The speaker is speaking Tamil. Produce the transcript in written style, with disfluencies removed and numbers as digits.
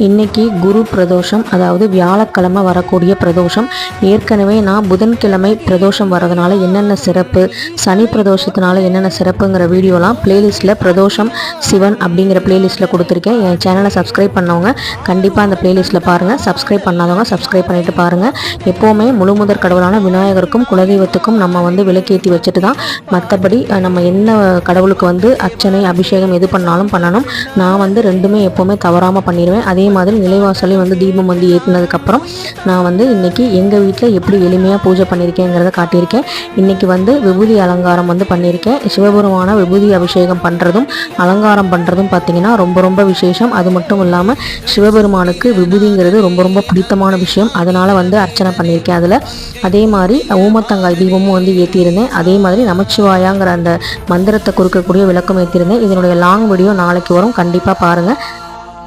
இன்னைக்கு குரு பிரதோஷம், அதாவது வியாழக்கிழமை வரக்கூடிய பிரதோஷம். ஏற்கனவே நான் புதன்கிழமை பிரதோஷம் வரதுனால என்னென்ன சிறப்பு, சனி பிரதோஷத்தினால என்னென்ன சிறப்புங்கிற வீடியோலாம் பிளேலிஸ்ட்டில் பிரதோஷம் சிவன் அப்படிங்கிற பிளேலிஸ்ட்டில் கொடுத்துருக்கேன். என் சேனலை சப்ஸ்கிரைப் பண்ணவங்க கண்டிப்பாக அந்த பிளேலிஸ்ட்டில் பாருங்கள். சப்ஸ்கிரைப் பண்ணாதவங்க சப்ஸ்கிரைப் பண்ணிவிட்டு பாருங்கள். எப்போவுமே முழு முதற் கடவுளான விநாயகருக்கும் குலதெய்வத்துக்கும் நம்ம விளக்கேற்றி வச்சுட்டு தான் மற்றபடி நம்ம என்ன கடவுளுக்கு அர்ச்சனை அபிஷேகம் எது பண்ணாலும் பண்ணணும். நான் ரெண்டுமே எப்போவுமே தவறாமல் பண்ணிடுவேன். அதே மாதிரி நிலைவாசலையும் தீபம் ஏற்றினதுக்கப்புறம் நான் இன்றைக்கி எங்கள் வீட்டில் எப்படி எளிமையாக பூஜை பண்ணியிருக்கேங்கிறத காட்டியிருக்கேன். இன்றைக்கி விபூதி அலங்காரம் பண்ணியிருக்கேன். சிவபெருமான விபூதி அபிஷேகம் பண்ணுறதும் அலங்காரம் பண்ணுறதும் பார்த்திங்கன்னா ரொம்ப ரொம்ப விசேஷம். அது மட்டும் இல்லாமல் சிவபெருமானுக்கு விபூதிங்கிறது ரொம்ப ரொம்ப பிடித்தமான விஷயம். அதனால் அர்ச்சனை பண்ணியிருக்கேன். அதில் அதே மாதிரி ஊமத்தங்காய் தீபமும் ஏற்றியிருந்தேன். அதே மாதிரி நமச்சிவாயாங்கிற அந்த மந்திரத்தை கொடுக்கக்கூடிய விளக்கம் ஏற்றிருந்தேன். இதனுடைய லாங் வீடியோ நாளைக்கு வரும், கண்டிப்பாக பாருங்கள்.